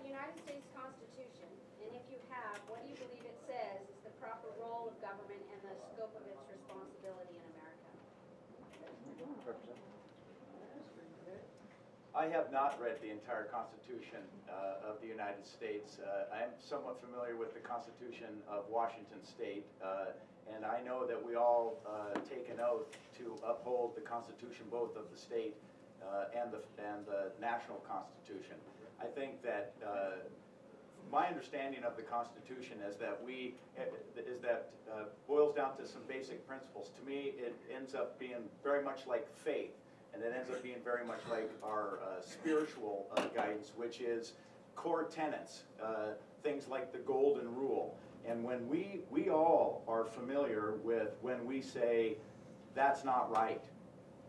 the United States Constitution? And if you have, what do you believe it says is the proper role of government and the scope of its responsibility in America? I have not read the entire Constitution of the United States. I am somewhat familiar with the Constitution of Washington State, and I know that we all take an oath to uphold the Constitution both of the state and the national Constitution. I think that my understanding of the Constitution is that boils down to some basic principles. To me, it ends up being very much like faith. And it ends up being very much like our spiritual guidance, which is core tenets, things like the golden rule. And when we all are familiar with when we say, that's not right,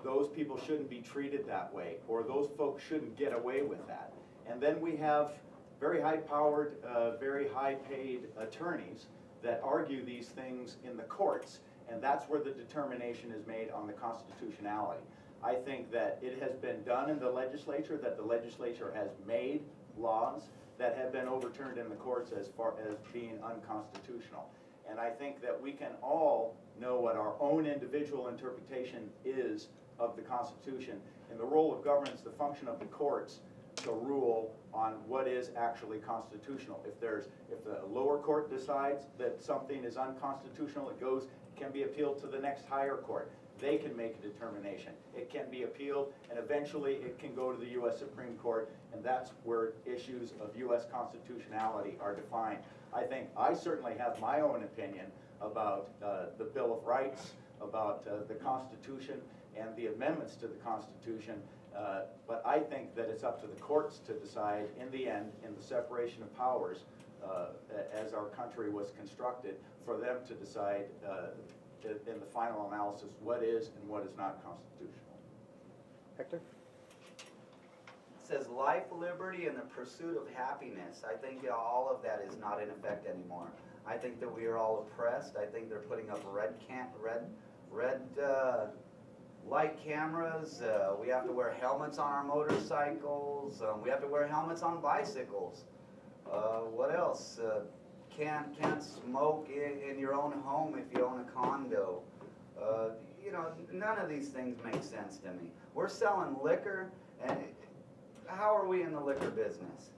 those people shouldn't be treated that way, or those folks shouldn't get away with that. And then we have very high-powered, very high-paid attorneys that argue these things in the courts, and that's where the determination is made on the constitutionality. I think that it has been done in the legislature, that the legislature has made laws that have been overturned in the courts as far as being unconstitutional. And I think that we can all know what our own individual interpretation is of the Constitution, and the role of government is the function of the courts to rule on what is actually constitutional. If the lower court decides that something is unconstitutional, it can be appealed to the next higher court. They can make a determination. It can be appealed, and eventually it can go to the U.S. Supreme Court, and that's where issues of U.S. constitutionality are defined. I certainly have my own opinion about the Bill of Rights, about the Constitution, and the amendments to the Constitution, but I think that it's up to the courts to decide in the end, in the separation of powers, as our country was constructed, for them to decide in the final analysis what is and what is not constitutional. Hector? It says life, liberty, and the pursuit of happiness. I think all of that is not in effect anymore. I think that we are all oppressed. I think they're putting up red light cameras. We have to wear helmets on our motorcycles. We have to wear helmets on bicycles. What else? Can't smoke in your own home if you own a condo. You know, none of these things make sense to me. We're selling liquor, and how are we in the liquor business?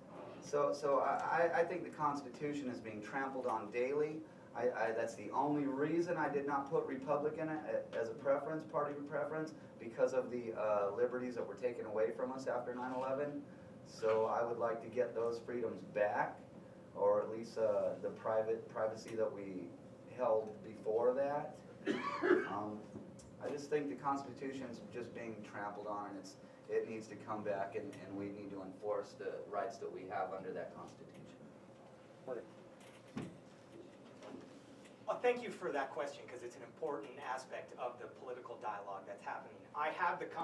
So I think the Constitution is being trampled on daily. That's the only reason I did not put Republican as a preference, party preference, because of the liberties that were taken away from us after 9/11. So I would like to get those freedoms back, or at least the privacy that we held before that. I just think the Constitution is just being trampled on, and it needs to come back, and we need to enforce the rights that we have under that Constitution. Morgan. Well, thank you for that question, because it's an important aspect of the political dialogue that's happening. I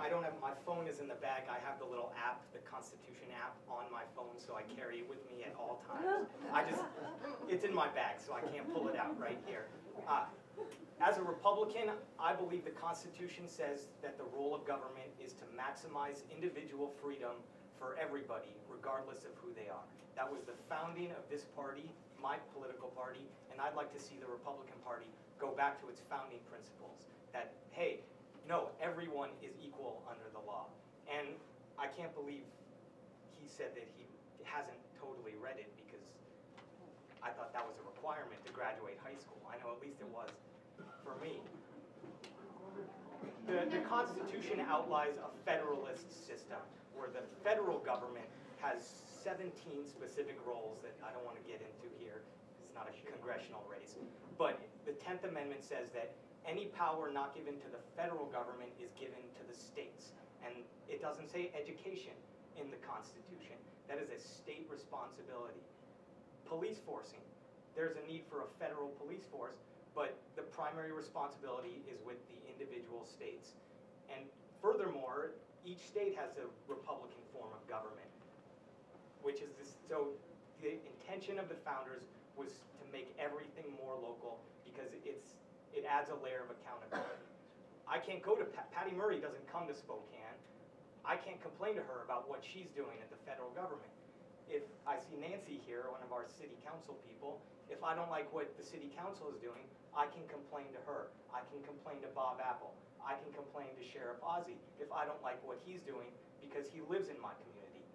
don't have, my phone is in the bag. I have the little app, the Constitution app, on my phone, so I carry it with me at all times. It's in my bag, so I can't pull it out right here. As a Republican, I believe the Constitution says that the role of government is to maximize individual freedom for everybody, regardless of who they are. That was the founding of this party, my political party, and I'd like to see the Republican Party go back to its founding principles. That, hey, no, everyone is equal under the law. And I can't believe he said that he hasn't totally read it, because I thought that was a requirement to graduate high school. I know at least it was for me. The Constitution outlines a federalist system where the federal government has 17 specific roles that I don't want to get into here. It's not a congressional race. But the 10th Amendment says that any power not given to the federal government is given to the states. And it doesn't say education in the Constitution. That is a state responsibility. Police forcing. There's a need for a federal police force, but the primary responsibility is with the individual states. And furthermore, each state has a Republican form of government, which is this. So the intention of the founders was to make everything more local, because it adds a layer of accountability. I can't go to Patty Murray doesn't come to Spokane. I can't complain to her about what she's doing at the federal government. if I see Nancy here, one of our city council people, if I don't like what the city council is doing, I can complain to her. I can complain to Bob Apple. I can complain to Sheriff Ozzie if I don't like what he's doing because he lives in my community.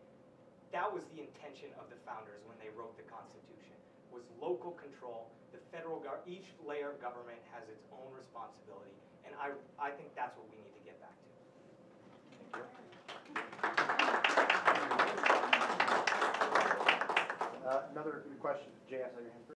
That was the intention of the founders when they wrote the Constitution, was local control. The federal each layer of government has its own responsibility, and I think that's what we need